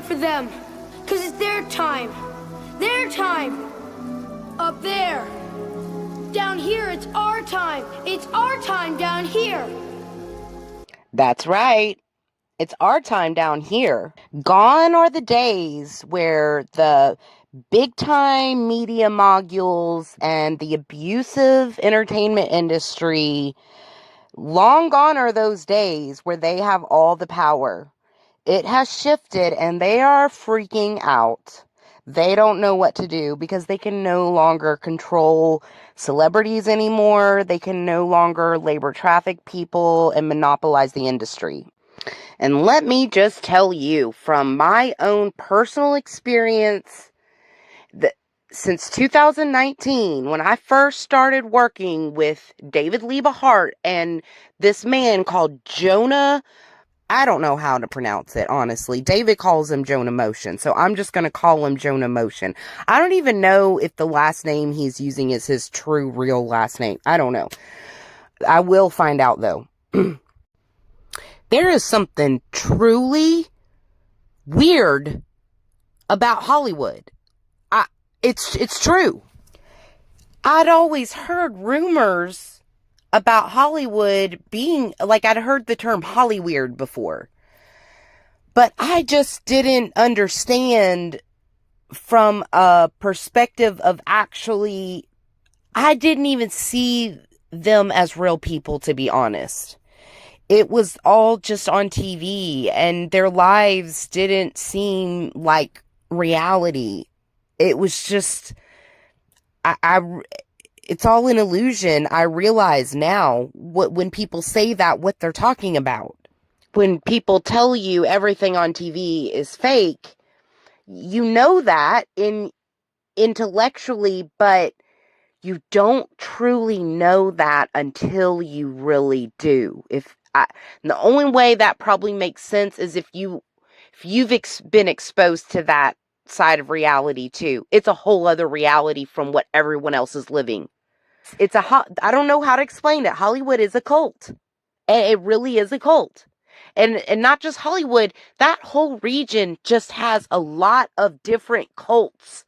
fight for them. Because it's their time. Their time. Up there. Down here, it's our time. It's our time down here. That's right. It's our time down here. Gone are the days where the big-time media moguls and the abusive entertainment industry, long gone are those days where they have all the power. It has shifted and they are freaking out. They don't know what to do because they can no longer control celebrities anymore. They can no longer labor traffic people and monopolize the industry. And let me just tell you from my own personal experience that since 2019, when I first started working with David Liebe Hart and this man called Jonah, I don't know how to pronounce it, honestly. David calls him Jonah Motion, so I'm just going to call him Jonah Motion. I don't even know if the last name he's using is his true, real last name. I don't know. I will find out, though. There is something truly weird about Hollywood. It's true. I'd always heard rumors about Hollywood being, like, I'd heard the term Hollyweird before. But I just didn't understand from a perspective of actually, I didn't even see them as real people, to be honest. It was all just on TV, and their lives didn't seem like reality. It was just, it's all an illusion. I realize now when people say that, what they're talking about. When people tell you everything on TV is fake, you know that intellectually, but you don't truly know that until you really do. The only way that probably makes sense is if you've been exposed to that side of reality too. It's a whole other reality from what everyone else is living. I don't know how to explain it. Hollywood is a cult. And it really is a cult. And not just Hollywood, that whole region just has a lot of different cults.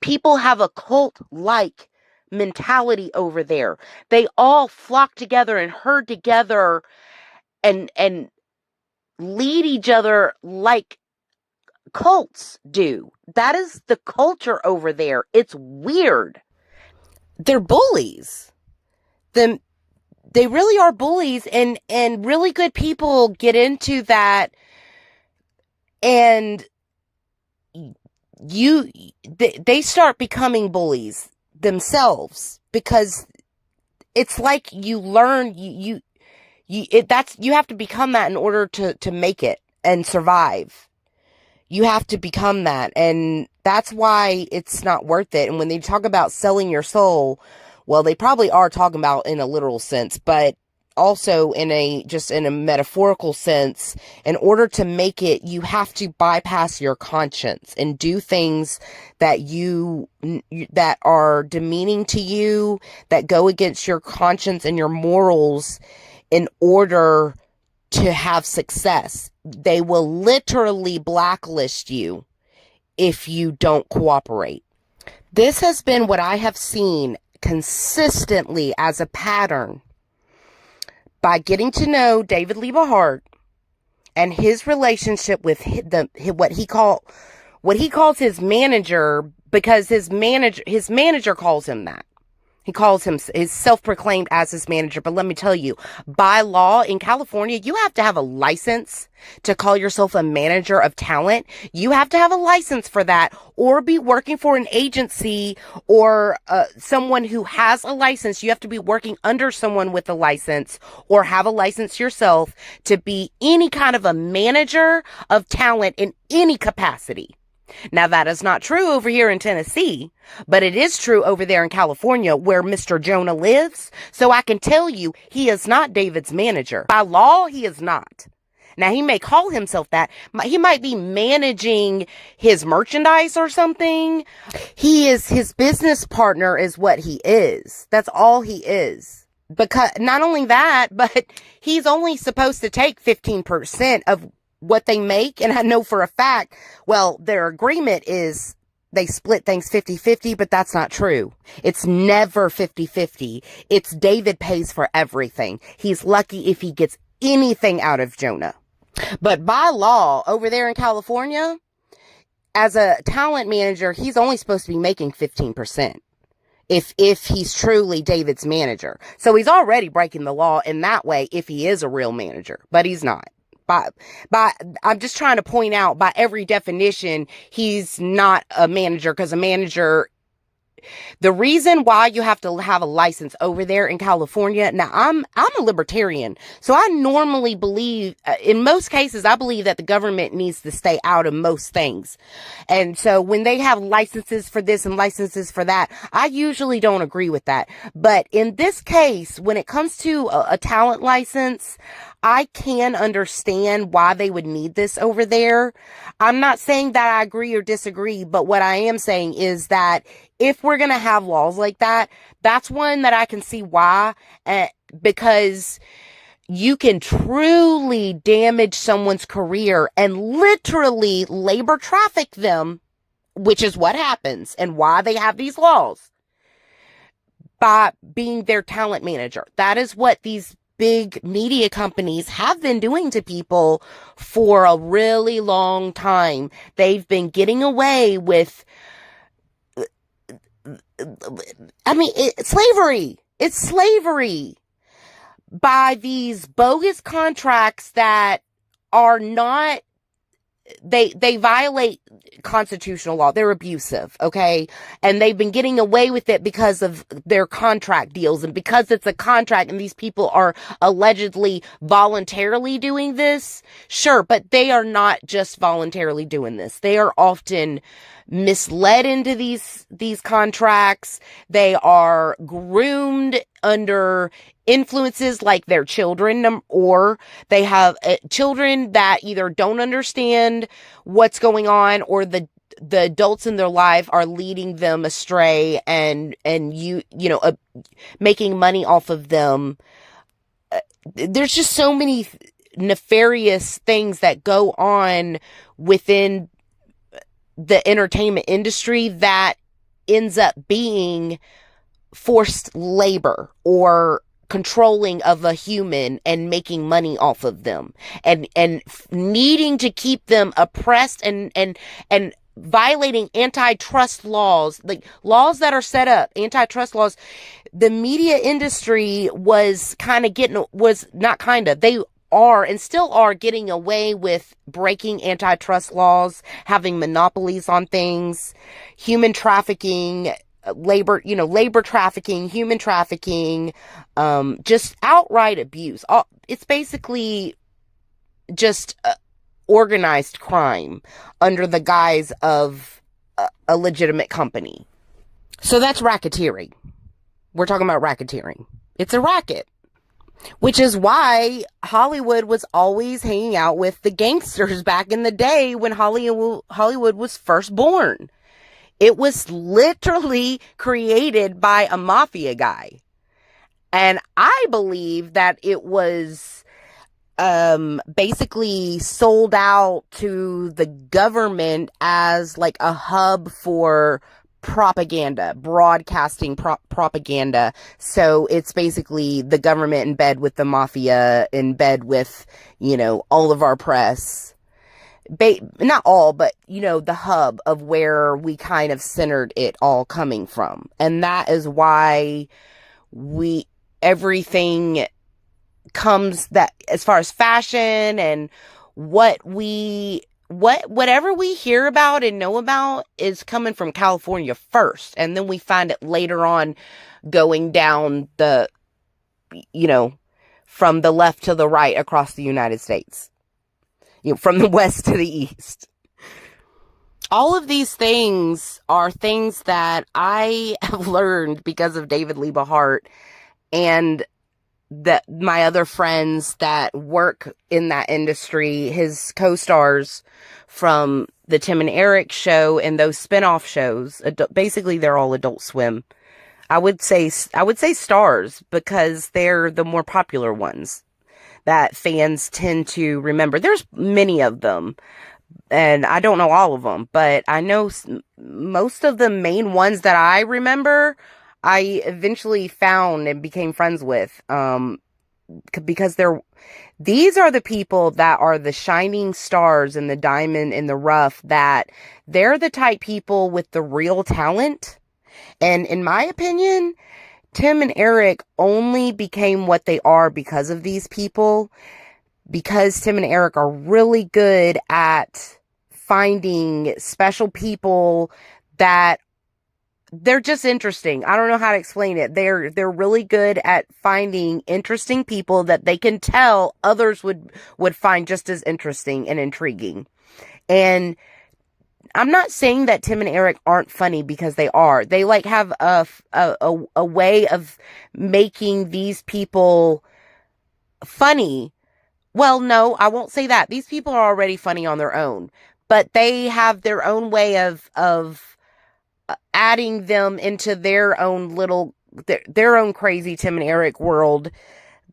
People have a cult-like mentality over there. They all flock together and herd together and lead each other like cults do. That is the culture over there. It's weird. They're bullies. They really are bullies, and really good people get into that, and they start becoming bullies themselves, because it's like you learn you have to become that in order to make it and survive. You have to become that, and that's why it's not worth it. And when they talk about selling your soul, well, they probably are talking about in a literal sense, but also in a metaphorical sense. In order to make it, you have to bypass your conscience and do things that are demeaning to you, that go against your conscience and your morals in order to have success. They will literally blacklist you if you don't cooperate. This has been what I have seen consistently as a pattern by getting to know David Liebe Hart and his relationship with what he calls his manager, because his manager calls him that. He calls him, is self-proclaimed as his manager. But let me tell you, by law in California, you have to have a license to call yourself a manager of talent. You have to have a license for that, or be working for an agency or someone who has a license. You have to be working under someone with a license, or have a license yourself to be any kind of a manager of talent in any capacity. Now, that is not true over here in Tennessee, but it is true over there in California where Mr. Jonah lives. So I can tell you, he is not David's manager. By law, he is not. Now, he may call himself that. He might be managing his merchandise or something. His business partner is what he is. That's all he is. Because not only that, but he's only supposed to take 15% of what they make. And I know for a fact, well, their agreement is they split things 50-50, but that's not true. It's never 50-50. It's David pays for everything. He's lucky if he gets anything out of Jonah. But by law, over there in California, as a talent manager, he's only supposed to be making 15%. If he's truly David's manager. So he's already breaking the law in that way if he is a real manager, but he's not. I'm just trying to point out, by every definition, he's not a manager, because a manager, the reason why you have to have a license over there in California, now I'm a libertarian, so I normally believe, in most cases, I believe that the government needs to stay out of most things. And so when they have licenses for this and licenses for that, I usually don't agree with that. But in this case, when it comes to a talent license, I can understand why they would need this over there. I'm not saying that I agree or disagree, but what I am saying is that if we're going to have laws like that, that's one that I can see why, because you can truly damage someone's career and literally labor traffic them, which is what happens and why they have these laws, by being their talent manager. That is what these big media companies have been doing to people for a really long time. They've been getting away with, it's slavery. It's slavery by these bogus contracts that are not, they violate constitutional law. They're abusive, okay? And they've been getting away with it because of their contract deals, and because it's a contract and these people are allegedly voluntarily doing this. Sure, but they are not just voluntarily doing this. They are often misled into these contracts. They are groomed under influences like their children, or they have children that either don't understand what's going on, or the adults in their life are leading them astray and making money off of them. There's just so many nefarious things that go on within the entertainment industry that ends up being forced labor or controlling of a human and making money off of them, and needing to keep them oppressed and violating antitrust laws, like laws that are set up, antitrust laws. The media industry was they are and still are getting away with breaking antitrust laws, having monopolies on things, human trafficking, labor trafficking, human trafficking, just outright abuse. It's basically just organized crime under the guise of a legitimate company. So that's racketeering. We're talking about racketeering. It's a racket. Which is why Hollywood was always hanging out with the gangsters back in the day when Hollywood was first born. It was literally created by a mafia guy. And I believe that it was basically sold out to the government as like a hub for propaganda, broadcasting propaganda. So it's basically the government in bed with the mafia, in bed with, all of our press. Not all, but, the hub of where we kind of centered it all coming from. And that is why everything comes, that as far as fashion and whatever we hear about and know about is coming from California first. And then we find it later on going down from the left to the right across the United States. From the west to the east. All of these things are things that I have learned because of David Liebehart and my other friends that work in that industry, his co-stars from the Tim and Eric show and those spin-off shows. Basically, they're all Adult Swim. I would say stars because they're the more popular ones. that fans tend to remember. There's many of them, and I don't know all of them, but I know most of the main ones that I remember, I eventually found and became friends with, because these are the people that are the shining stars and the diamond in the rough, that they're the type people with the real talent. And in my opinion, Tim and Eric only became what they are because of these people, because Tim and Eric are really good at finding special people that they're just interesting. I don't know how to explain it. They're really good at finding interesting people that they can tell others would find just as interesting and intriguing. And I'm not saying that Tim and Eric aren't funny, because they are. They like have a way of making these people funny. Well, no, I won't say that. These people are already funny on their own, but they have their own way of adding them into their own little, their own crazy Tim and Eric world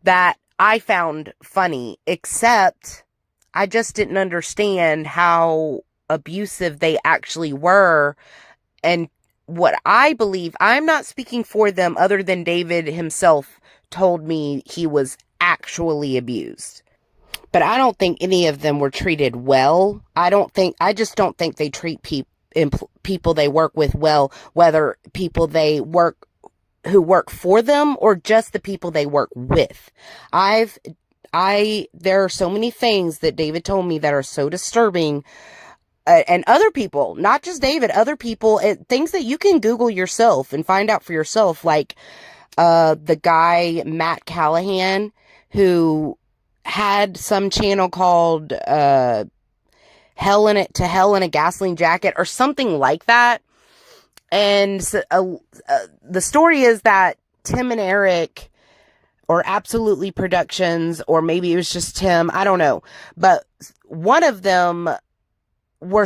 that I found funny, except I just didn't understand how abusive they actually were. And what I believe, I'm not speaking for them, other than David himself told me he was actually abused. But I don't think any of them were treated well. I just don't think they treat people they work with well, whether people who work for them or just the people they work with. There are so many things that David told me that are so disturbing, and other people, not just David, other people, things that you can Google yourself and find out for yourself, like the guy Matt Callahan, who had some channel called Hell in a Gasoline Jacket or something like that. And the story is that Tim and Eric, or Absolutely Productions, or maybe it was just Tim, I don't know, but one of them were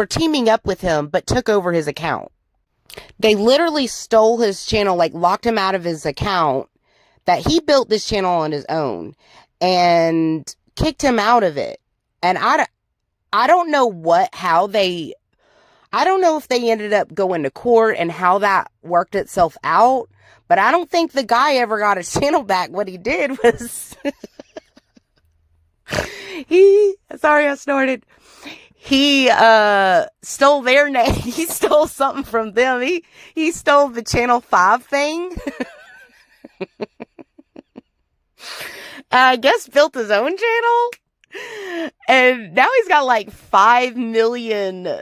teaming up with him, but took over his account. They literally stole his channel, like locked him out of his account that he built this channel on his own, and kicked him out of it. And I don't know I don't know if they ended up going to court and how that worked itself out, but I don't think the guy ever got his channel back. What he did was sorry, I snorted. He stole their name. He stole something from them. He stole the Channel 5 thing. I guess built his own channel. And now he's got like 5 million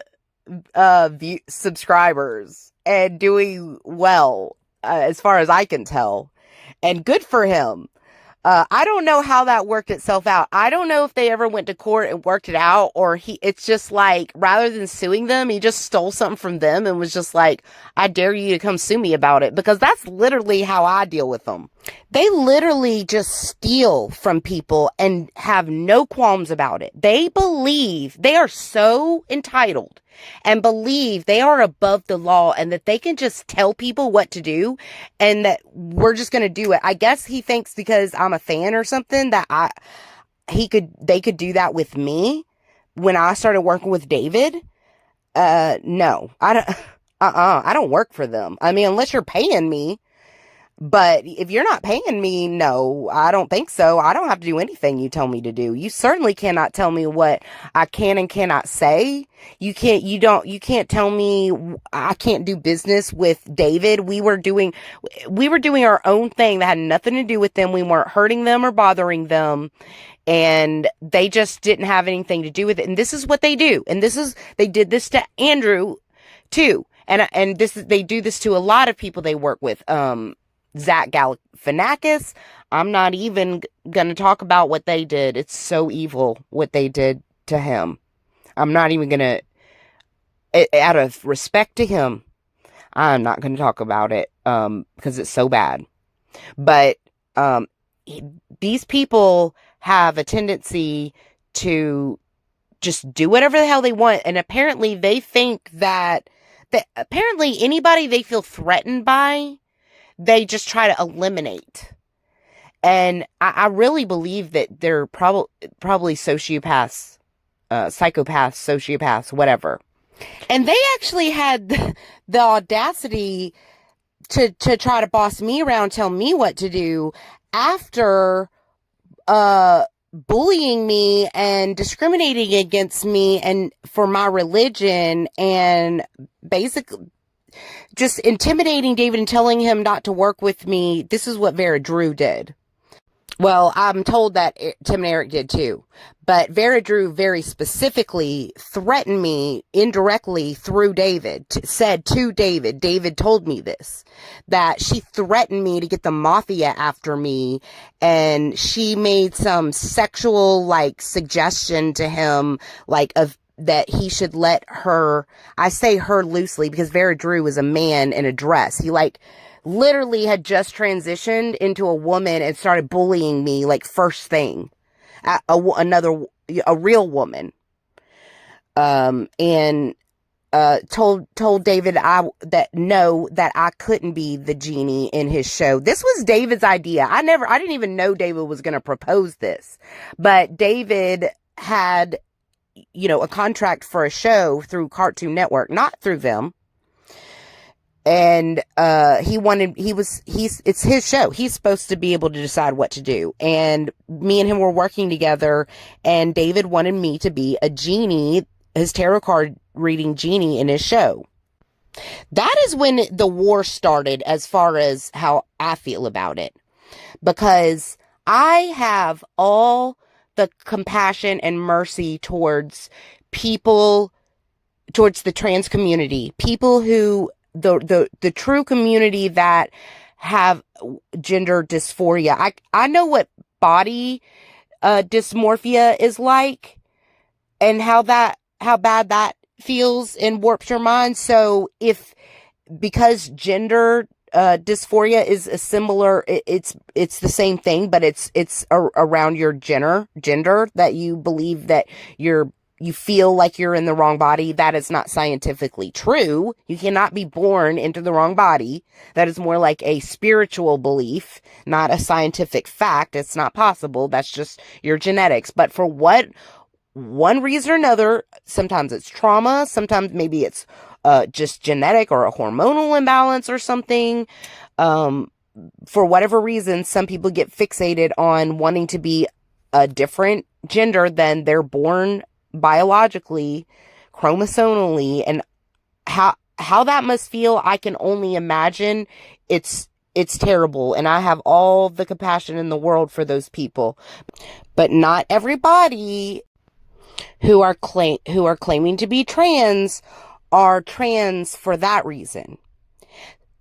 subscribers and doing well, as far as I can tell. And good for him. I don't know how that worked itself out. I don't know if they ever went to court and worked it out, or it's just like, rather than suing them, he just stole something from them and was just like, I dare you to come sue me about it, because that's literally how I deal with them. They literally just steal from people and have no qualms about it. They believe they are so entitled and believe they are above the law, and that they can just tell people what to do, and that we're just going to do it. I guess he thinks because I'm a fan or something that they could do that with me. When I started working with David, no, I don't work for them. I mean, unless you're paying me. But if you're not paying me, no, I don't think so. I don't have to do anything you tell me to do. You certainly cannot tell me what I can and cannot say. You can't tell me I can't do business with David. We were doing our own thing that had nothing to do with them. We weren't hurting them or bothering them. And they just didn't have anything to do with it. And this is what they do. And they did this to Andrew too. And they do this to a lot of people they work with. Zach Galifianakis, I'm not even gonna talk about what they did. It's so evil what they did to him. I'm not even gonna, out of respect to him, I'm not gonna talk about it, because it's so bad. But, these people have a tendency to just do whatever the hell they want, and apparently they think that anybody they feel threatened by, they just try to eliminate. And I really believe that they're probably sociopaths, psychopaths, sociopaths, whatever. And they actually had the audacity to try to boss me around, tell me what to do after bullying me and discriminating against me and for my religion, and basically just intimidating David and telling him not to work with me. This is what Vera Drew did. Well, I'm told that Tim and Eric did too. But Vera Drew very specifically threatened me indirectly through David, said to David, David told me this, that she threatened me to get the mafia after me, and she made some sexual, like, suggestion to him, like, that he should let her, I say her loosely because Vera Drew is a man in a dress. He, like, literally had just transitioned into a woman and started bullying me, like, first thing. A real woman. And told David that I couldn't be the genie in his show. This was David's idea. I didn't even know David was going to propose this. But David had, a contract for a show through Cartoon Network, not through them. And it's his show. He's supposed to be able to decide what to do. And me and him were working together, and David wanted me to be a genie, his tarot card reading genie in his show. That is when the war started as far as how I feel about it. Because I have all the compassion and mercy towards people, towards the trans community, people who the true community that have gender dysphoria. I know what body dysmorphia is like, and how bad that feels and warps your mind. So because gender dysphoria is a similar, it's the same thing, but it's around your gender that you believe that you feel like you're in the wrong body. That is not scientifically true. You cannot be born into the wrong body. That is more like a spiritual belief, not a scientific fact. It's not possible. That's just your genetics. But for one reason or another, sometimes it's trauma, sometimes maybe it's just genetic or a hormonal imbalance or something. For whatever reason, some people get fixated on wanting to be a different gender than they're born biologically, chromosomally, and how that must feel, I can only imagine. It's terrible, and I have all the compassion in the world for those people. But not everybody who are claiming to be trans are trans for that reason.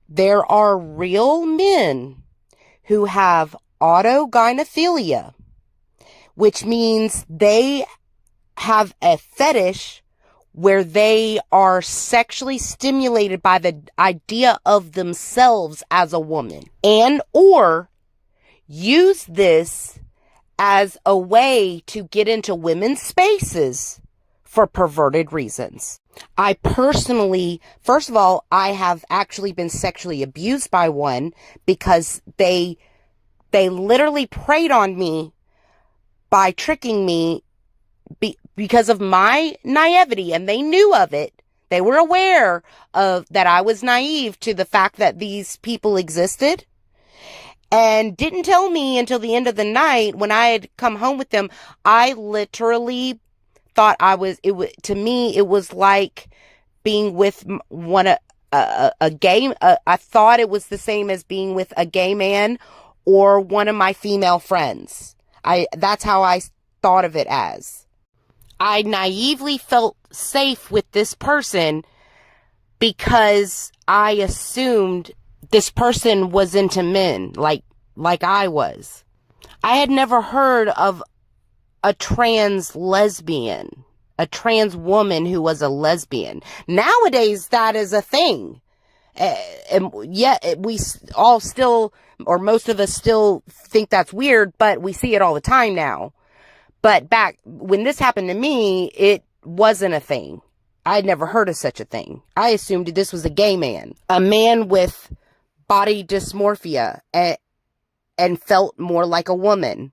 There are real men who have autogynephilia, which means they have a fetish where they are sexually stimulated by the idea of themselves as a woman, and or use this as a way to get into women's spaces for perverted reasons. I personally, first of all, I have actually been sexually abused by one because they literally preyed on me by tricking me because of my naivety, and they knew of it. They were aware of that I was naive to the fact that these people existed, and didn't tell me until the end of the night when I had come home with them. I literally thought to me, it was like being with a gay, I thought it was the same as being with a gay man or one of my female friends. That's how I thought of it as. I naively felt safe with this person because I assumed this person was into men, like I was. I had never heard of a trans lesbian, a trans woman who was a lesbian. Nowadays, that is a thing. And yet, we all still, or most of us still think that's weird, but we see it all the time now. But back when this happened to me, it wasn't a thing. I had never heard of such a thing. I assumed this was a gay man, a man with body dysmorphia. and felt more like a woman.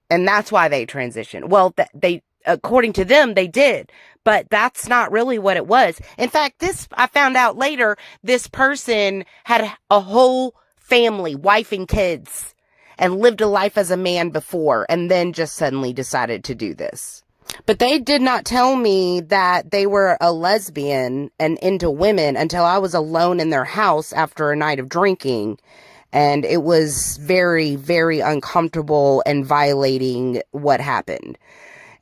And that's why they transitioned. Well, they, according to them, they did. But that's not really what it was. In fact, I found out later, this person had a whole family, wife and kids, and lived a life as a man before, and then just suddenly decided to do this. But they did not tell me that they were a lesbian and into women until I was alone in their house after a night of drinking. And it was very, very uncomfortable and violating what happened.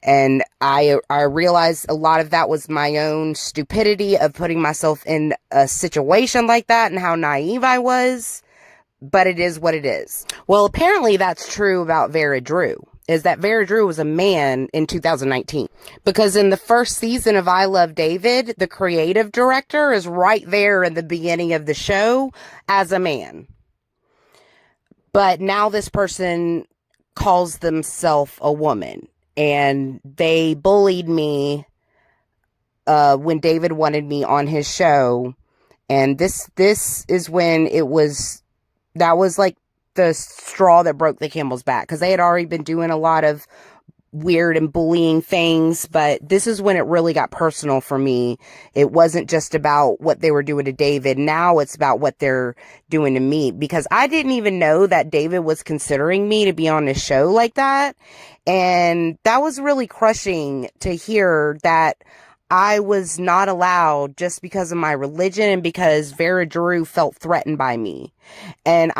And I realized a lot of that was my own stupidity of putting myself in a situation like that and how naive I was. But it is what it is. Well, apparently that's true about Vera Drew. Is that Vera Drew was a man in 2019. Because in the first season of I Love David, the creative director is right there in the beginning of the show as a man. But now this person calls themselves a woman. And they bullied me when David wanted me on his show. And this is when that was like the straw that broke the camel's back. Because they had already been doing a lot of weird and bullying things. But this is when it really got personal for me. It wasn't just about what they were doing to David. Now it's about what they're doing to me. Because I didn't even know that David was considering me to be on his show like that. And that was really crushing to hear that I was not allowed just because of my religion and because Vera Drew felt threatened by me. And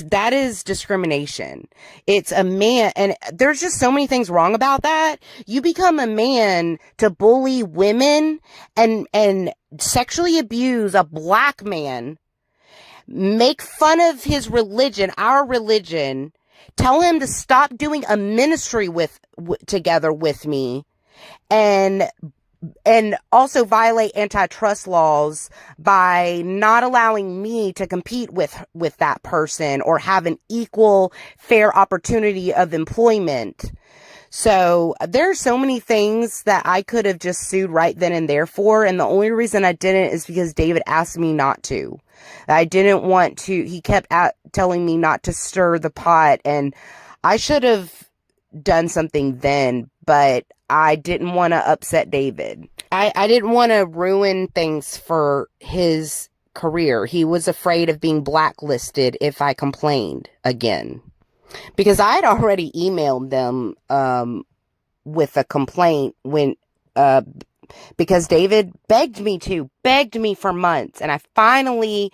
that is discrimination. It's a man, and there's just so many things wrong about that. You become a man to bully women and sexually abuse a black man, make fun of his religion, our religion, tell him to stop doing a ministry together with me, and also violate antitrust laws by not allowing me to compete with that person or have an equal, fair opportunity of employment. So there's so many things that I could have just sued right then and there for. And the only reason I didn't is because David asked me not to. I didn't want to. He kept telling me not to stir the pot, and I should have done something then, but I didn't want to upset David. I didn't want to ruin things for his career. He was afraid of being blacklisted if I complained again. Because I had already emailed them with a complaint because David begged me for months, and I finally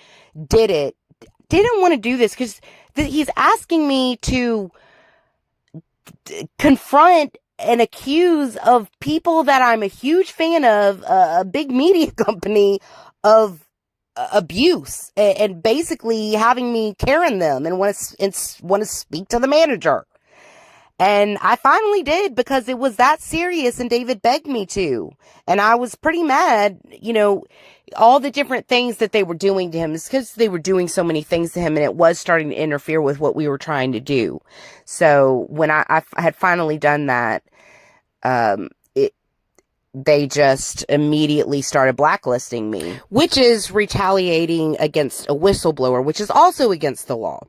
did it. Didn't want to do this because he's asking me to confront and accuse of people that I'm a huge fan of, a big media company, of abuse and basically having me Karen them and want to speak to the manager. And I finally did because it was that serious and David begged me to. And I was pretty mad, all the different things that they were doing to him is because they were doing so many things to him and it was starting to interfere with what we were trying to do. So when I had finally done that, they just immediately started blacklisting me, which is retaliating against a whistleblower, which is also against the law.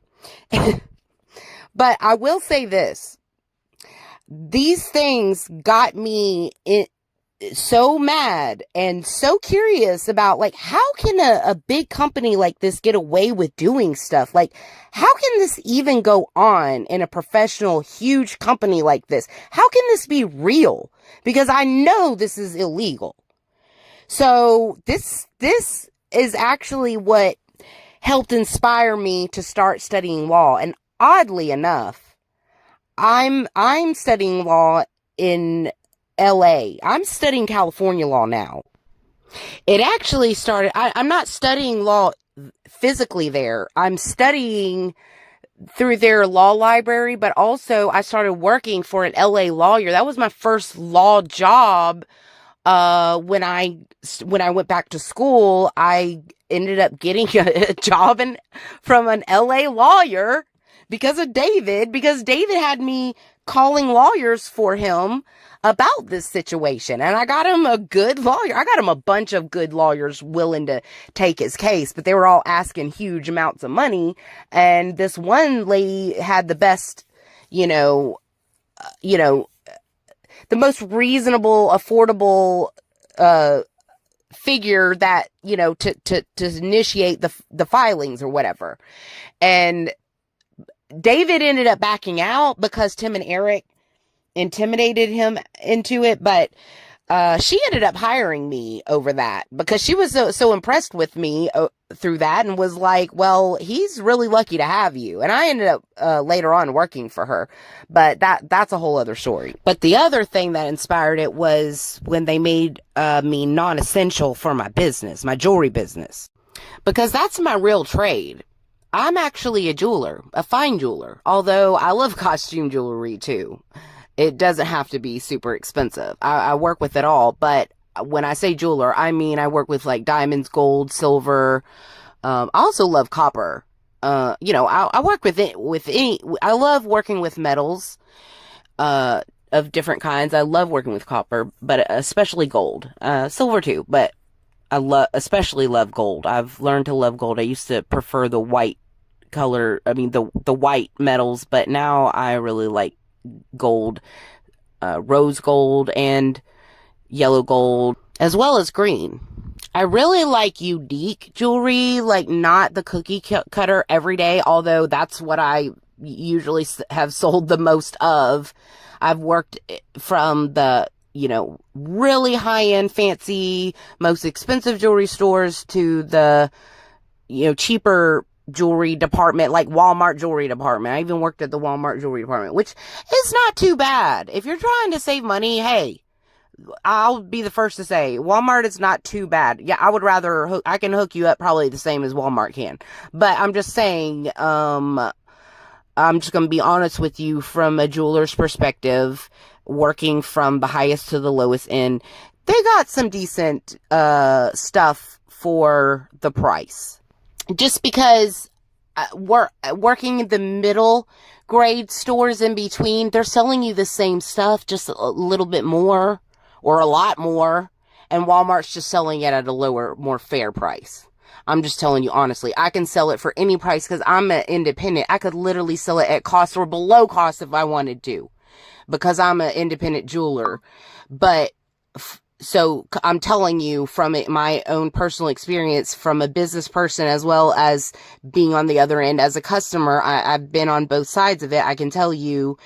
But I will say this. These things got me so mad and so curious about, how can a big company like this get away with doing stuff? How can this even go on in a professional, huge company like this? How can this be real? Because I know this is illegal. So this is actually what helped inspire me to start studying law. And oddly enough, I'm studying law in LA. I'm studying California law now. It actually started, I'm not studying law physically there. I'm studying through their law library, but also I started working for an LA lawyer. That was my first law job. When I went back to school, I ended up getting a job from an LA lawyer because David had me calling lawyers for him about this situation. And I got him a good lawyer. I got him a bunch of good lawyers willing to take his case, but they were all asking huge amounts of money. And this one lady had the best, the most reasonable, affordable, figure that, to initiate the filings or whatever. And David ended up backing out because Tim and Eric intimidated him into it, but she ended up hiring me over that because she was so impressed with me through that and was like, well, he's really lucky to have you. And I ended up later on working for her, but that's a whole other story. But the other thing that inspired it was when they made me non-essential for my business, my jewelry business, because that's my real trade. I'm actually a jeweler, a fine jeweler, although I love costume jewelry too. It doesn't have to be super expensive. I work with it all, but when I say jeweler, I mean I work with like diamonds, gold, silver. I also love copper. I work with any. I love working with metals of different kinds. I love working with copper, but especially gold. Silver too, but I especially love gold. I've learned to love gold. I used to prefer the white color. I mean the white metals, but now I really like gold, rose gold and yellow gold, as well as green. I really like unique jewelry, like not the cookie cutter every day, although that's what I usually have sold the most of. I've worked from the, really high-end, fancy, most expensive jewelry stores to the, cheaper jewelry department, like Walmart jewelry department. I even worked at the Walmart jewelry department, which is not too bad. If you're trying to save money, hey, I'll be the first to say Walmart is not too bad. Yeah, I would rather I can hook you up probably the same as Walmart can. But I'm just saying, I'm just going to be honest with you from a jeweler's perspective, working from the highest to the lowest end. They got some decent stuff for the price. Just because working in the middle grade stores in between, they're selling you the same stuff, just a little bit more or a lot more. And Walmart's just selling it at a lower, more fair price. I'm just telling you honestly, I can sell it for any price because I'm an independent. I could literally sell it at cost or below cost if I wanted to, because I'm an independent jeweler. But so I'm telling you from my own personal experience, from a business person as well as being on the other end as a customer, I've been on both sides of it. I can tell you,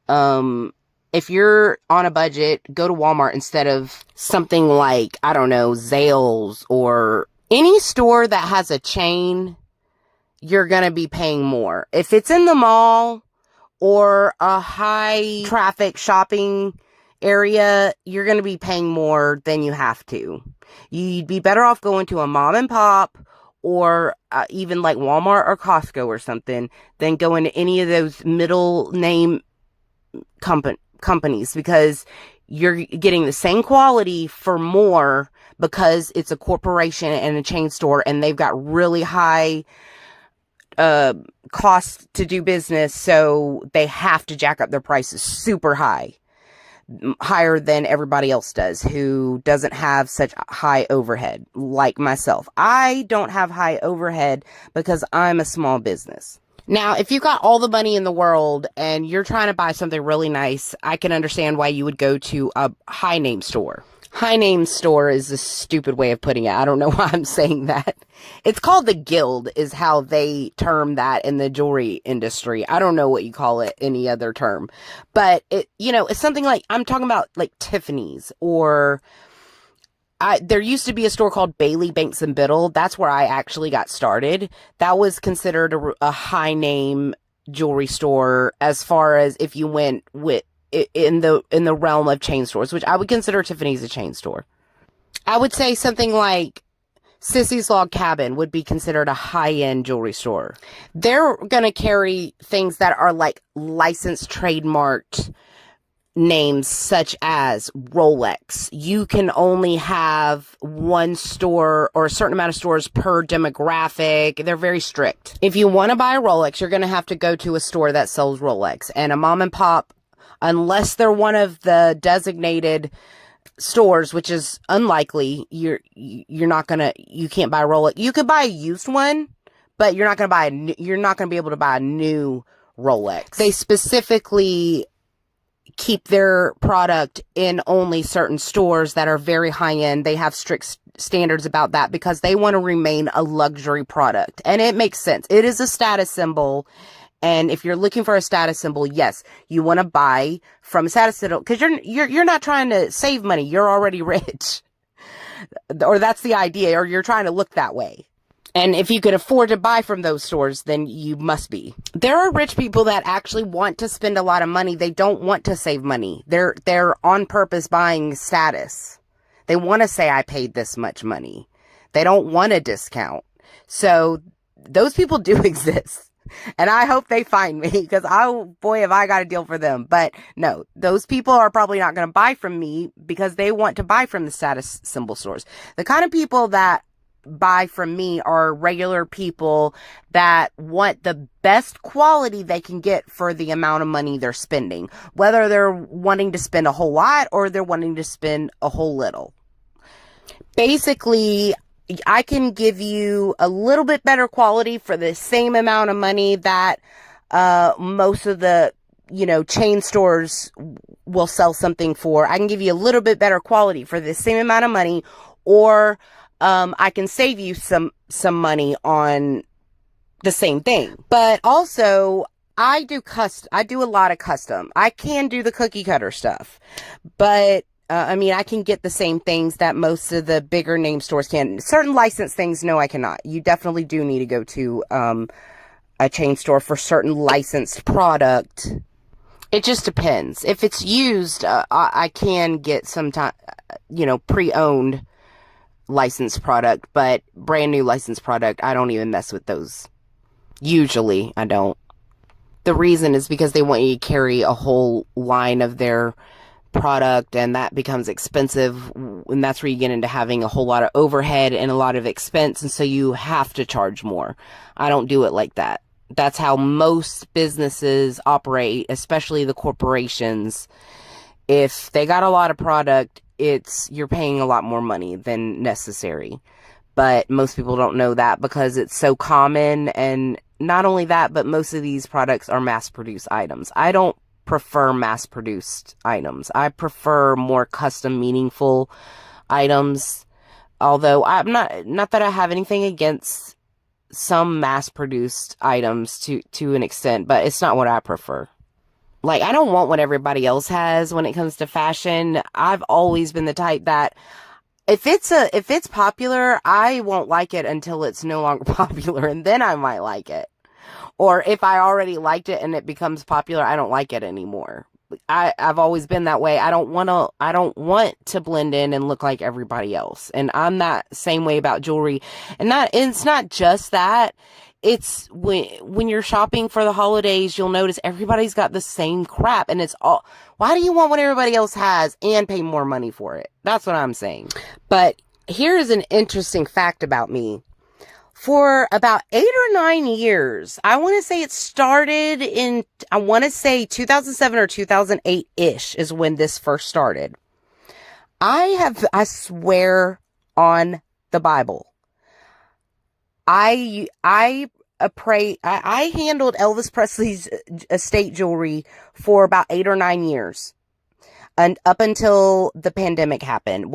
if you're on a budget, go to Walmart instead of something like, I don't know, Zales or any store that has a chain. You're going to be paying more. If it's in the mall or a high traffic shopping area, you're going to be paying more than you have to. You'd be better off going to a mom and pop or even like Walmart or Costco or something than going to any of those middle name companies, because you're getting the same quality for more because it's a corporation and a chain store and they've got really high costs to do business, so they have to jack up their prices super high. Higher than everybody else does who doesn't have such high overhead like myself. I don't have high overhead because I'm a small business. Now, if you've got all the money in the world and you're trying to buy something really nice, I can understand why you would go to a high name store. High name store is a stupid way of putting it. I don't know why I'm saying that. It's called the Guild is how they term that in the jewelry industry. I don't know what you call it any other term, but it's something like, I'm talking about like Tiffany's, or there used to be a store called Bailey, Banks and Biddle. That's where I actually got started. That was considered a high name jewelry store as far as if you went with in the realm of chain stores, which I would consider Tiffany's a chain store. I would say something like Sissy's Log Cabin would be considered a high-end jewelry store. They're going to carry things that are like licensed, trademarked names such as Rolex. You can only have one store or a certain amount of stores per demographic. They're very strict. If you want to buy a Rolex, you're going to have to go to a store that sells Rolex. And a mom and pop, unless they're one of the designated stores, which is unlikely. You can't buy a Rolex. You could buy a used one, but you're not going to be able to buy a new Rolex. They specifically keep their product in only certain stores that are very high end. They have strict standards about that because they want to remain a luxury product. And it makes sense. It is a status symbol. And if you're looking for a status symbol, yes, you want to buy from a status symbol because you're not trying to save money. You're already rich. Or that's the idea, or you're trying to look that way. And if you could afford to buy from those stores, then you must be. There are rich people that actually want to spend a lot of money. They don't want to save money. They're on purpose buying status. They want to say, I paid this much money. They don't want a discount. So those people do exist. And I hope they find me because, oh boy, have I got a deal for them. But no, those people are probably not going to buy from me because they want to buy from the status symbol stores. The kind of people that buy from me are regular people that want the best quality they can get for the amount of money they're spending, whether they're wanting to spend a whole lot or they're wanting to spend a whole little. Basically, I can give you a little bit better quality for the same amount of money that most of the chain stores will sell something for. I can give you a little bit better quality for the same amount of money, or I can save you some money on the same thing. But also, I do a lot of custom. I can do the cookie cutter stuff, but I can get the same things that most of the bigger name stores can. Certain licensed things, no, I cannot. You definitely do need to go to a chain store for certain licensed product. It just depends. If it's used, I can get some time, pre-owned licensed product, but brand new licensed product, I don't even mess with those. Usually, I don't. The reason is because they want you to carry a whole line of their product, and that becomes expensive, and that's where you get into having a whole lot of overhead and a lot of expense, and so you have to charge more. I don't do it like that. That's how most businesses operate, especially the corporations. If they got a lot of product, you're paying a lot more money than necessary. But most people don't know that because it's so common. And not only that, but most of these products are mass-produced items. I don't prefer mass-produced items. I prefer more custom, meaningful items. Although I'm not that I have anything against some mass-produced items to an extent, but it's not what I prefer. Like, I don't want what everybody else has when it comes to fashion. I've always been the type that if it's popular, I won't like it until it's no longer popular, and then I might like it. Or if I already liked it and it becomes popular, I don't like it anymore. I've always been that way. I don't want to blend in and look like everybody else. And I'm that same way about jewelry. And it's not just that. It's when you're shopping for the holidays, you'll notice everybody's got the same crap, and it's all, why do you want what everybody else has and pay more money for it? That's what I'm saying. But here's an interesting fact about me. For about 8 or 9 years, I want to say it started in, 2007 or 2008-ish is when this first started. I swear on the Bible, I handled Elvis Presley's estate jewelry for about 8 or 9 years. And up until the pandemic happened,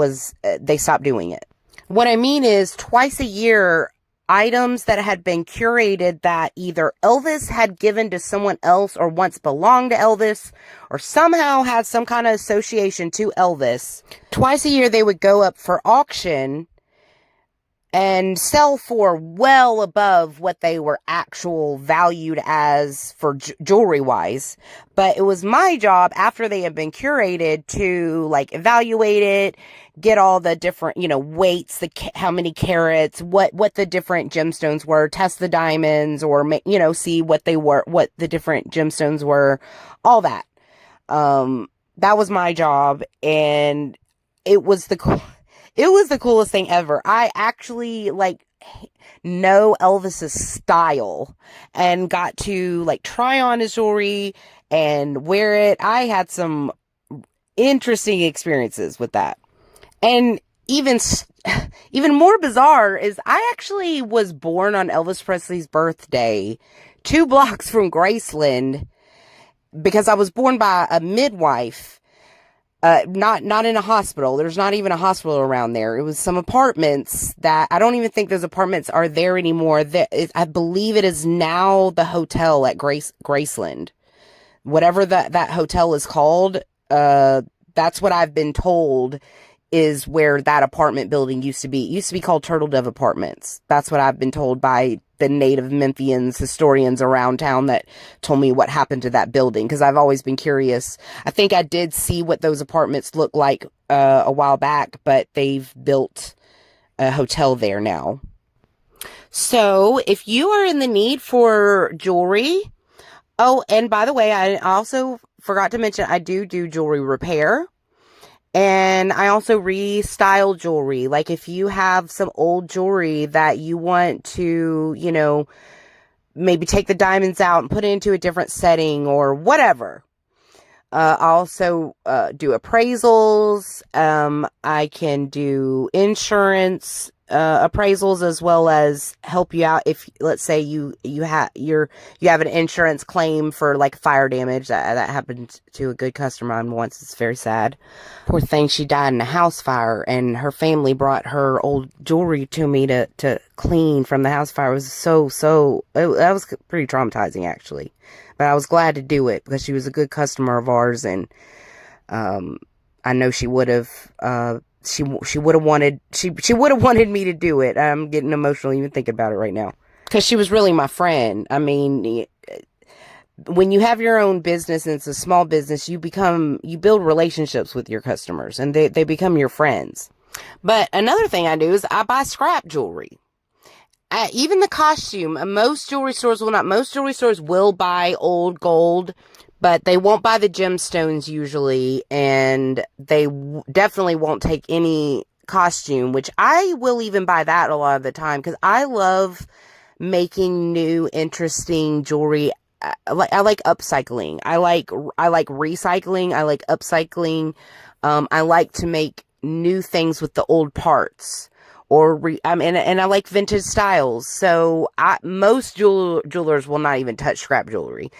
they stopped doing it. What I mean is, twice a year, items that had been curated that either Elvis had given to someone else or once belonged to Elvis or somehow had some kind of association to Elvis. Twice a year, they would go up for auction and sell for well above what they were actual valued as for jewelry wise. But it was my job after they had been curated to evaluate it, get all the different, weights, how many carats, what the different gemstones were, test the diamonds, or, see what they were, what the different gemstones were, all that. That was my job. And it was It was the coolest thing ever. I actually know Elvis's style and got to try on his jewelry and wear it. I had some interesting experiences with that. And even more bizarre is I actually was born on Elvis Presley's birthday 2 blocks from Graceland because I was born by a midwife. Not in a hospital. There's not even a hospital around there. It was some apartments that I don't even think those apartments are there anymore. I believe it is now the hotel at Graceland. Whatever that hotel is called, that's what I've been told is where that apartment building used to be. It used to be called Turtle Dove Apartments. That's what I've been told by the native Memphians, historians around town that told me what happened to that building, because I've always been curious. I think I did see what those apartments look like a while back, but they've built a hotel there now. So if you are in the need for jewelry, oh, and by the way, I also forgot to mention I do jewelry repair. And I also restyle jewelry. Like if you have some old jewelry that you want to, maybe take the diamonds out and put it into a different setting or whatever. I also do appraisals. I can do insurance appraisals, as well as help you out if, let's say, you have an insurance claim for fire damage. That happened to a good customer of mine once. It's very sad. Poor thing, she died in a house fire, and her family brought her old jewelry to me to clean from the house fire. It was that was pretty traumatizing, actually. But I was glad to do it because she was a good customer of ours, and I know she would have she would have wanted me to do it. I'm getting emotional even thinking about it right now, because she was really my friend. I mean, when you have your own business and it's a small business, you build relationships with your customers, and they become your friends. But another thing I do is I buy scrap jewelry. Even the costume, most jewelry stores will buy old gold, but they won't buy the gemstones usually, and they definitely won't take any costume, which I will even buy that a lot of the time, because I love making new, interesting jewelry. I like upcycling. I like recycling. I like upcycling. I like to make new things with the old parts. And I like vintage styles. So most jewelers will not even touch scrap jewelry.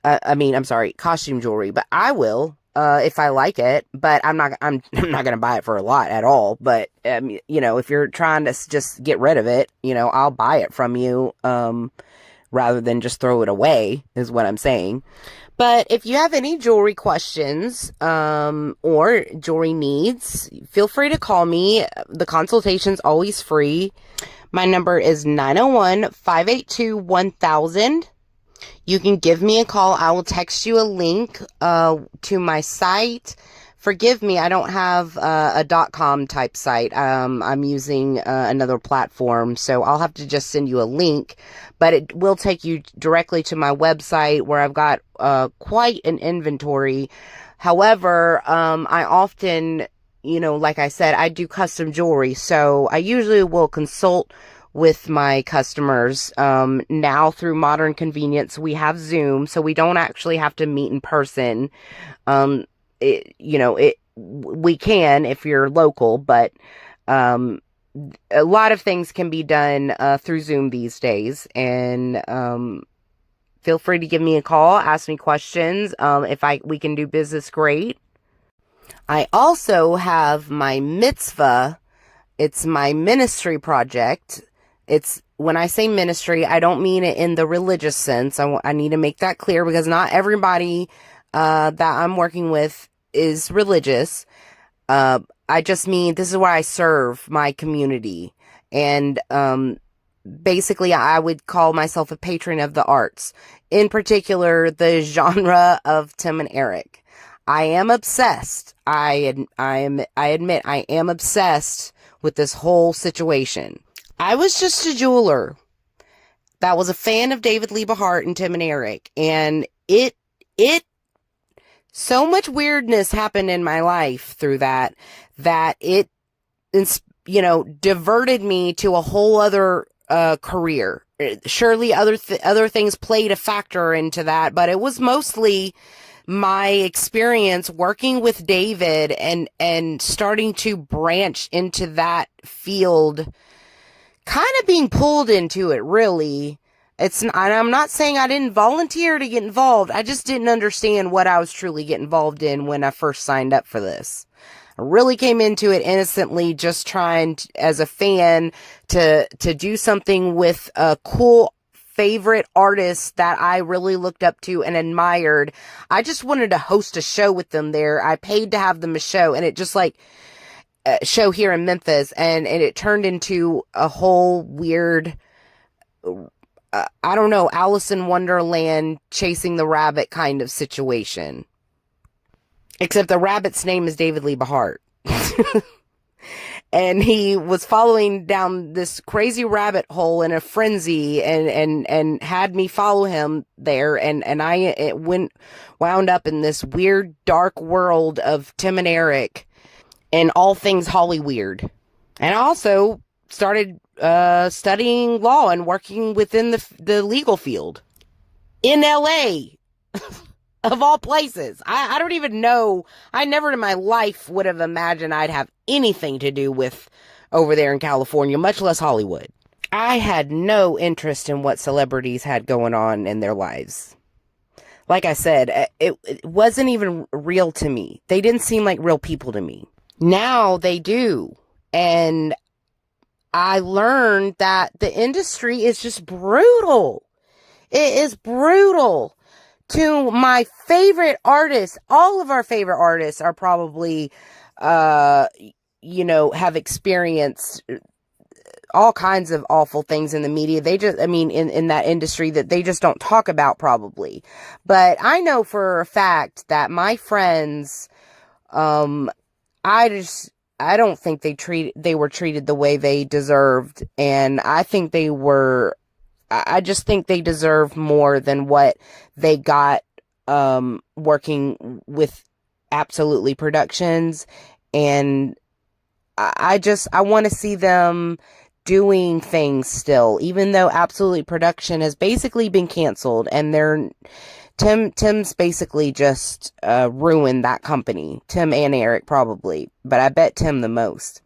Costume jewelry, but I will, if I like it, but I'm not going to buy it for a lot at all. But, if you're trying to just get rid of it, I'll buy it from you, rather than just throw it away, is what I'm saying. But if you have any jewelry questions, or jewelry needs, feel free to call me. The consultation's always free. My number is 901-582-1000. You can give me a call. I will text you a link, to my site. Forgive me, I don't have a .com type site. I'm using another platform, so I'll have to just send you a link. But it will take you directly to my website, where I've got quite an inventory. However, I often, like I said, I do custom jewelry, so I usually will consult with my customers. Now, through modern convenience, we have Zoom, so we don't actually have to meet in person. We can if you're local, but a lot of things can be done through Zoom these days. And feel free to give me a call, ask me questions. If we can do business, great. I also have my mitzvah. It's my ministry project. When I say ministry, I don't mean it in the religious sense. I need to make that clear, because not everybody that I'm working with is religious. I just mean this is where I serve my community. And basically, I would call myself a patron of the arts, in particular the genre of Tim and Eric. I am obsessed. I admit I am obsessed with this whole situation. I was just a jeweler that was a fan of David Lee Bahart and Tim and Eric, and so much weirdness happened in my life through that it diverted me to a whole other career. Surely other things played a factor into that, but it was mostly my experience working with David and starting to branch into that field, kind of being pulled into it, really. I'm not saying I didn't volunteer to get involved. I just didn't understand what I was truly getting involved in when I first signed up for this. I really came into it innocently, just trying to, as a fan to do something with a cool favorite artist that I really looked up to and admired. I just wanted to host a show with them there. I paid to have them a show, and it just like a show here in Memphis, and it turned into a whole weird, I don't know, Alice in Wonderland chasing the rabbit kind of situation. Except the rabbit's name is David Lee Bahart. And he was following down this crazy rabbit hole in a frenzy and had me follow him there. And I wound up in this weird, dark world of Tim and Eric and all things Hollyweird. And I also started studying law and working within the legal field in LA. Of all places. I don't even know. I never in my life would have imagined I'd have anything to do with over there in California, much less Hollywood. I had no interest in what celebrities had going on in their lives. Like I said, it wasn't even real to me. They didn't seem like real people to me. Now they do. And I learned that the industry is just brutal. It is brutal. To my favorite artists, all of our favorite artists are probably, have experienced all kinds of awful things in the media. They just, in that industry that they just don't talk about probably. But I know for a fact that my friends, I don't think they were treated the way they deserved. And I just think they deserve more than what they got working with Absolutely Productions. And I want to see them doing things still, even though Absolutely Production has basically been canceled, and Tim's basically just ruined that company. Tim and Eric probably, but I bet Tim the most.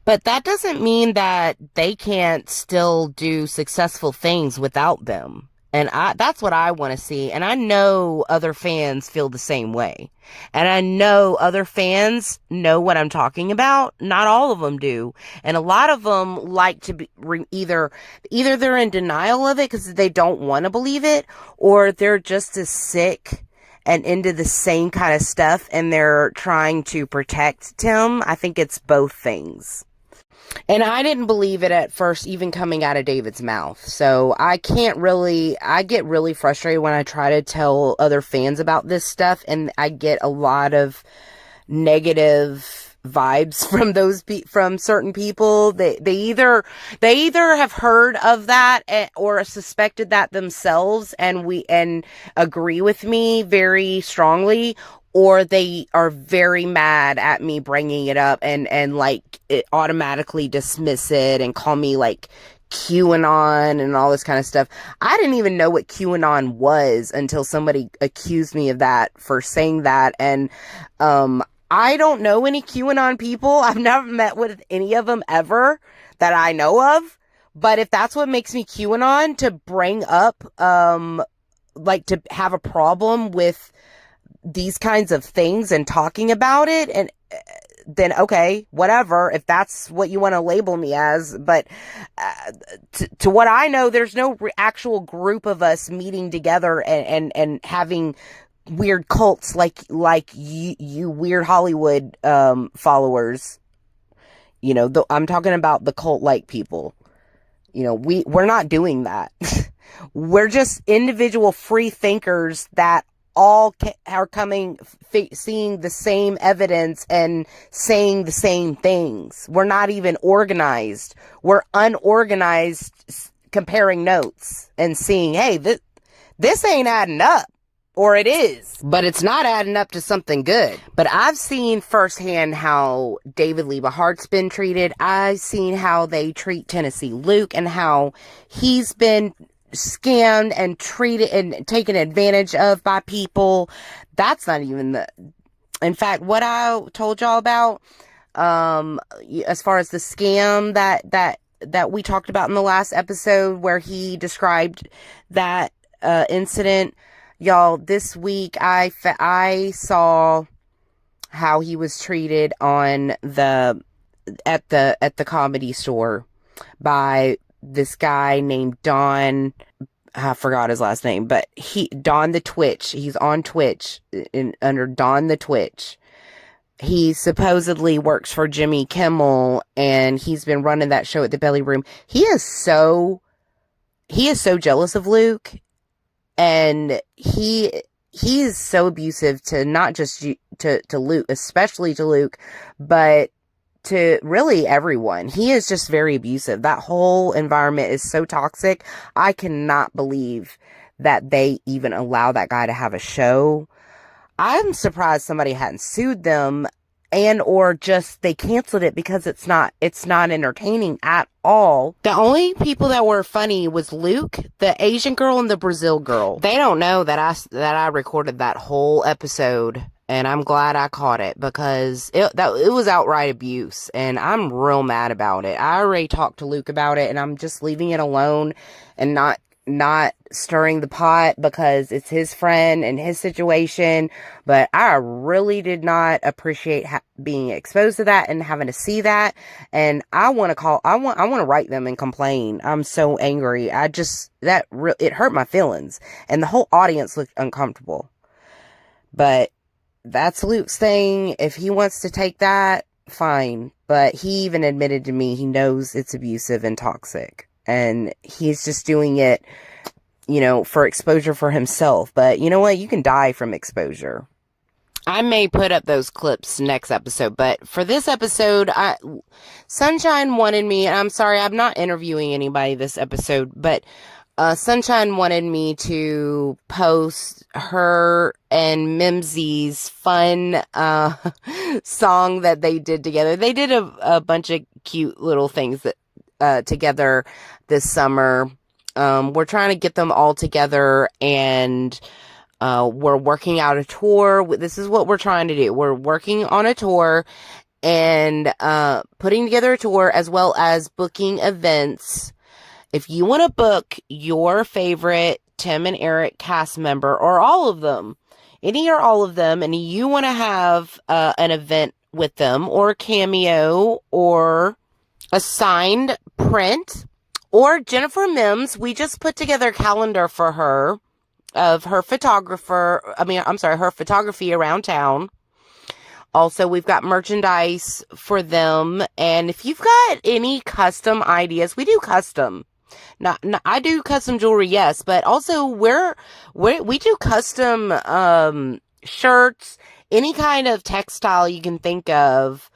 But that doesn't mean that they can't still do successful things without them. And that's what I want to see. And I know other fans feel the same way. And I know other fans know what I'm talking about. Not all of them do. And a lot of them like to be either they're in denial of it because they don't want to believe it, or they're just as sick and into the same kind of stuff and they're trying to protect Tim. I think it's both things. And I didn't believe it at first, even coming out of David's mouth. So I get really frustrated when I try to tell other fans about this stuff, and I get a lot of negative vibes from certain people. They either have heard of that or suspected that themselves and agree with me very strongly, or they are very mad at me bringing it up and like it automatically dismiss it and call me like QAnon and all this kind of stuff. I didn't even know what QAnon was until somebody accused me of that for saying that. And I don't know any QAnon people. I've never met with any of them ever that I know of. But if that's what makes me QAnon, to bring up like to have a problem with these kinds of things and talking about it, and then okay, whatever, if that's what you want to label me as. But to what I know, there's no actual group of us meeting together and having weird cults like you weird Hollywood followers. I'm talking about the cult-like people. We're not doing that. We're just individual free thinkers that all are seeing the same evidence and saying the same things. We're not even organized. We're unorganized, comparing notes and seeing, hey, this ain't adding up. Or it is. But it's not adding up to something good. But I've seen firsthand how David Lieberhart's been treated. I've seen how they treat Tennessee Luke and how he's been scammed and treated and taken advantage of by people. That's not even the... In fact, what I told y'all about, as far as the scam that we talked about in the last episode where he described that incident, y'all, this week I saw how he was treated at the Comedy Store by this guy named Don. I forgot his last name, but Don the Twitch. He's on Twitch under Don the Twitch. He supposedly works for Jimmy Kimmel, and he's been running that show at the Belly Room. He is so jealous of Luke, and he is so abusive to not just to Luke, especially to Luke, but to really everyone. He is just very abusive. That whole environment is so toxic. I cannot believe that they even allow that guy to have a show. I'm surprised somebody hadn't sued them, and or just they canceled it because it's not entertaining at all. The only people that were funny was Luke, the Asian girl, and the Brazil girl. They don't know that I recorded that whole episode, and I'm glad I caught it because it was outright abuse, and I'm real mad about it. I already talked to Luke about it, and I'm just leaving it alone and not stirring the pot because it's his friend and his situation. But I really did not appreciate being exposed to that and having to see that. And I want to write them and complain. I'm so angry. It hurt my feelings, and the whole audience looked uncomfortable. But that's Luke's thing. If he wants to take that, fine. But he even admitted to me he knows it's abusive and toxic. And he's just doing it, for exposure for himself. But you know what? You can die from exposure. I may put up those clips next episode. But for this episode, Sunshine wanted me, and I'm sorry, I'm not interviewing anybody this episode, but Sunshine wanted me to post her and Mimsy's fun song that they did together. They did a bunch of cute little things that together this summer. We're trying to get them all together, and we're working out a tour. This is what we're trying to do. We're working on a tour and putting together a tour, as well as booking events. If you want to book your favorite Tim and Eric cast member, or all of them, any or all of them, and you want to have an event with them, or a cameo, or a signed print, or Jennifer Mims, we just put together a calendar for her of her her photography around town. Also, we've got merchandise for them. And if you've got any custom ideas, we do custom. Now, I do custom jewelry, yes, but also we do custom shirts, any kind of textile you can think of.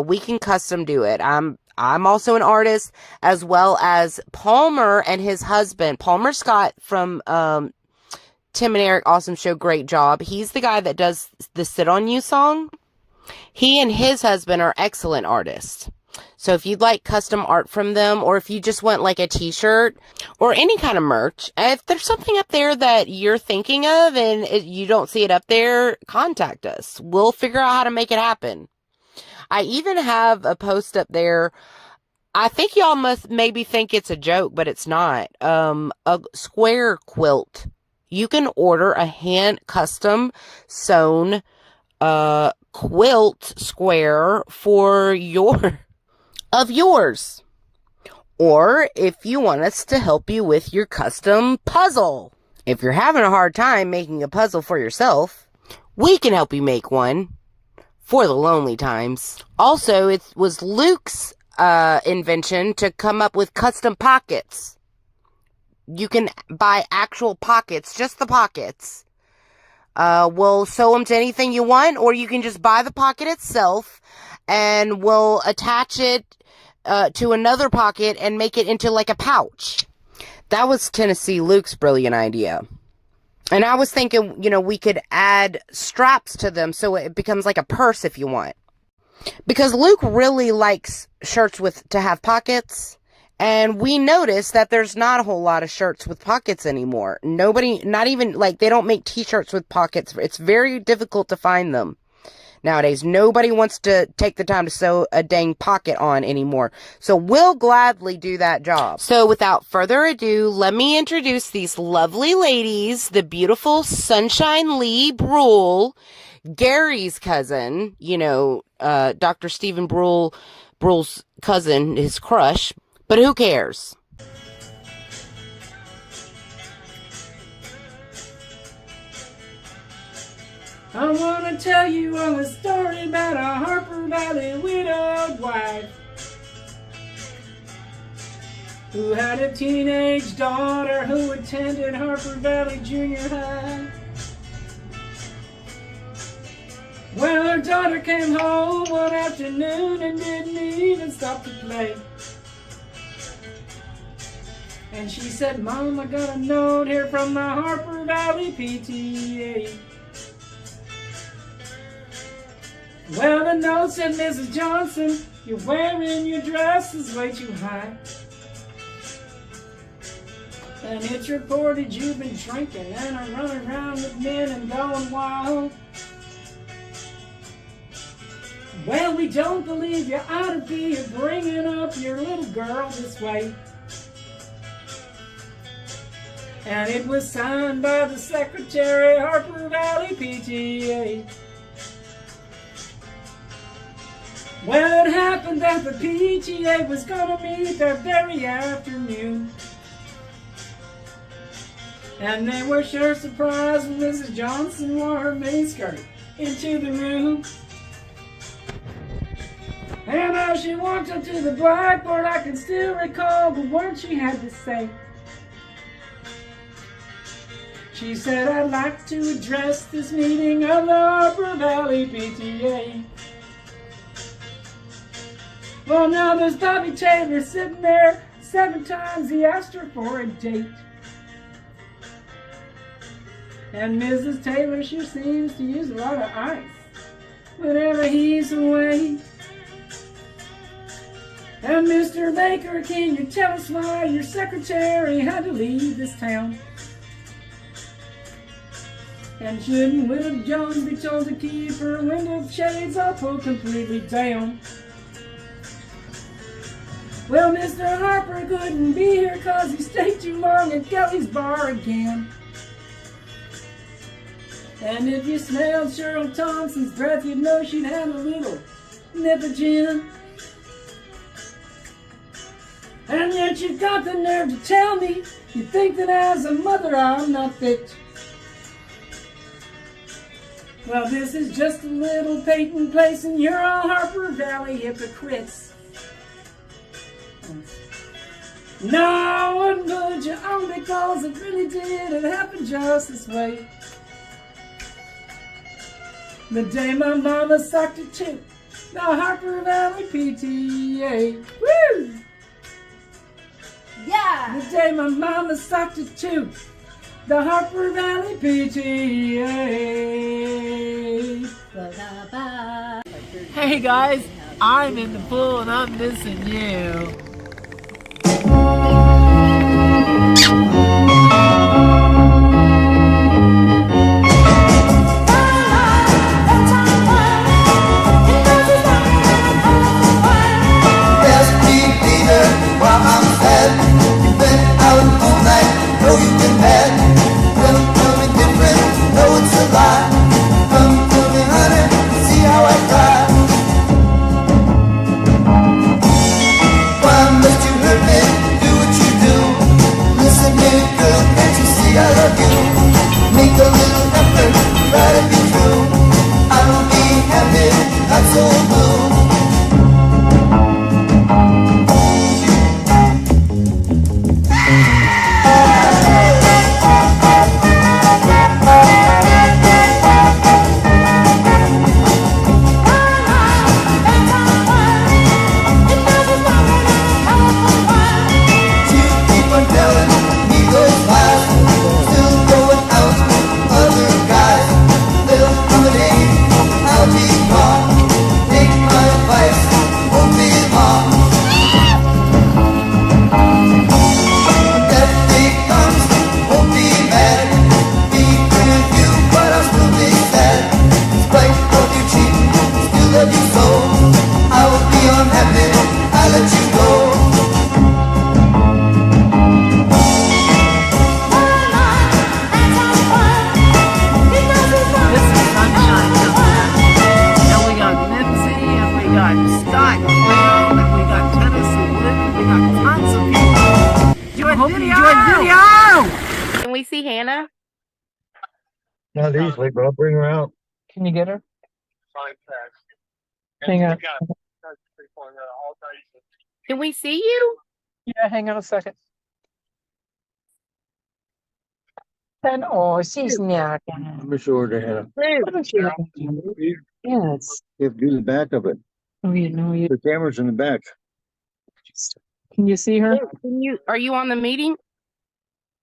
We can custom do it. I'm also an artist, as well as Palmer and his husband, Palmer Scott from Tim and Eric Awesome Show, Great Job. He's the guy that does the Sit On You song. He and his husband are excellent artists. So if you'd like custom art from them, or if you just want like a t-shirt or any kind of merch, if there's something up there that you're thinking of and you don't see it up there, contact us. We'll figure out how to make it happen. I even have a post up there. I think y'all must maybe think it's a joke, but it's not. A square quilt. You can order a hand custom sewn quilt square for yours. Or if you want us to help you with your custom puzzle. If you're having a hard time making a puzzle for yourself, we can help you make one. For the lonely times. Also, it was Luke's invention to come up with custom pockets. You can buy actual pockets, just the pockets. We'll sew them to anything you want, or you can just buy the pocket itself, and we'll attach it to another pocket and make it into like a pouch. That was Tennessee Luke's brilliant idea. And I was thinking, you know, we could add straps to them so it becomes like a purse if you want. Because Luke really likes shirts to have pockets. And we noticed that there's not a whole lot of shirts with pockets anymore. Nobody, not even, like, they don't make t-shirts with pockets. It's very difficult to find them nowadays. Nobody wants to take the time to sew a dang pocket on anymore. So we'll gladly do that job. So without further ado, let me introduce these lovely ladies, the beautiful Sunshine Lee Brule, Gary's cousin, you know, Dr. Stephen Brule's cousin, his crush, but who cares? I want to tell you a story about a Harper Valley widowed wife who had a teenage daughter who attended Harper Valley Junior High. Well, her daughter came home one afternoon and didn't even stop to play. And she said, "Mom, I got a note here from the Harper Valley PTA." Well, the note said, "Mrs. Johnson, you're wearing your dresses way too high. And it's reported you've been drinking and are running around with men and going wild. Well, we don't believe you ought to be bringing up your little girl this way." And it was signed by the secretary, Harper Valley PTA. Well, it happened that the PTA was gonna meet that very afternoon. And they were sure surprised when Mrs. Johnson wore her miniskirt into the room. And as she walked up to the blackboard, I can still recall the words she had to say. She said, "I'd like to address this meeting of the Harper Valley PTA. Well, now there's Bobby Taylor sitting there. 7 times he asked her for a date. And Mrs. Taylor sure seems to use a lot of ice whenever he's away. And Mr. Baker, can you tell us why your secretary had to leave this town? And shouldn't Widow Jones be told to keep her window shades all pulled completely down? Well, Mr. Harper couldn't be here 'cause he stayed too long at Kelly's bar again. And if you smelled Cheryl Thompson's breath, you'd know she'd had a little nip of gin. And yet you've got the nerve to tell me you think that as a mother I'm not fit. Well, this is just a little Peyton place and you're all Harper Valley hypocrites. No, I wouldn't put you on because it really didn't happen just this way. The day my mama sucked it too, the Harper Valley PTA. Woo! Yeah! The day my mama sucked it too, the Harper Valley PTA. Hey guys, I'm in the pool and I'm missing you. Well, Can we see Hannah? Not easily, but I'll bring her out. Can you get her? Hang on. Can we see you? Yeah, hang on a second. And she's napping. Let me show her to Hannah. Why don't you? Yes. You have to do the back of it. Oh, you know you. The camera's in the back. Can you see her? Are you on the meeting?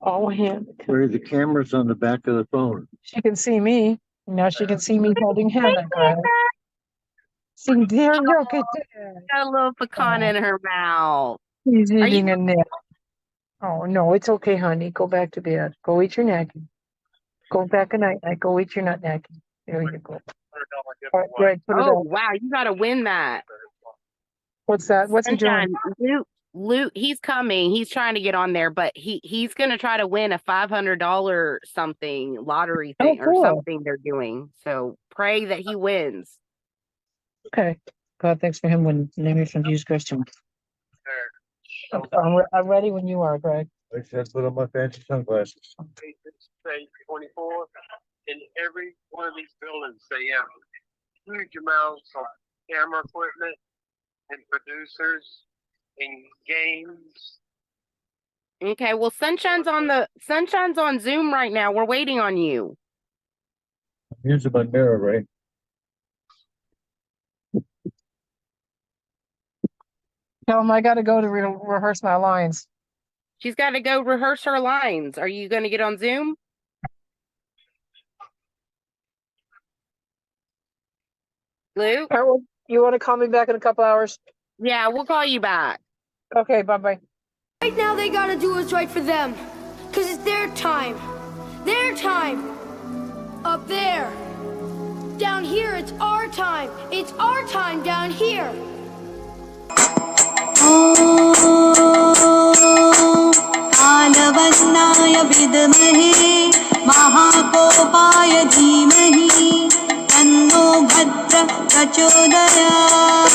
Oh, Hannah. Where the camera's on the back of the phone. She can see me. Now she can see me holding Hannah. Right? See, there, look at that. Got a little pecan in her mouth. She's Are eating you- a nip. Oh, no, it's okay, honey. Go back to bed. Go eat your napkin. Go back a night. Go eat your nut napkin. There you go. All right, Greg, put it Oh up. wow, you gotta win that. What's that? What's he doing? Sunshine, Luke, he's coming. He's trying to get on there, but he's gonna try to win a $500 something lottery thing cool. or something they're doing. So pray that he wins. Okay. God, thanks for him when the name of Jesus Christ. I'm ready when you are, Greg. I said, put on my fancy sunglasses. Page 24. In every one of these buildings, they have huge amounts of camera equipment and producers and games. Okay, well Sunshine's on Zoom right now. We're waiting on you. I'm using my mirror, right? Tell him I got to go to rehearse my lines. She's got to go rehearse her lines. Are you gonna get on Zoom? Luke? You want to call me back in a couple hours? Yeah, we'll call you back. Okay, bye-bye. Right now they gotta do what's right for them. Cause it's their time. Their time. Up there. Down here, it's our time. It's our time down here. कालवन्नाय विद्महे महाकोपाय धीमहि तन्नो भद्र प्रचोदयात्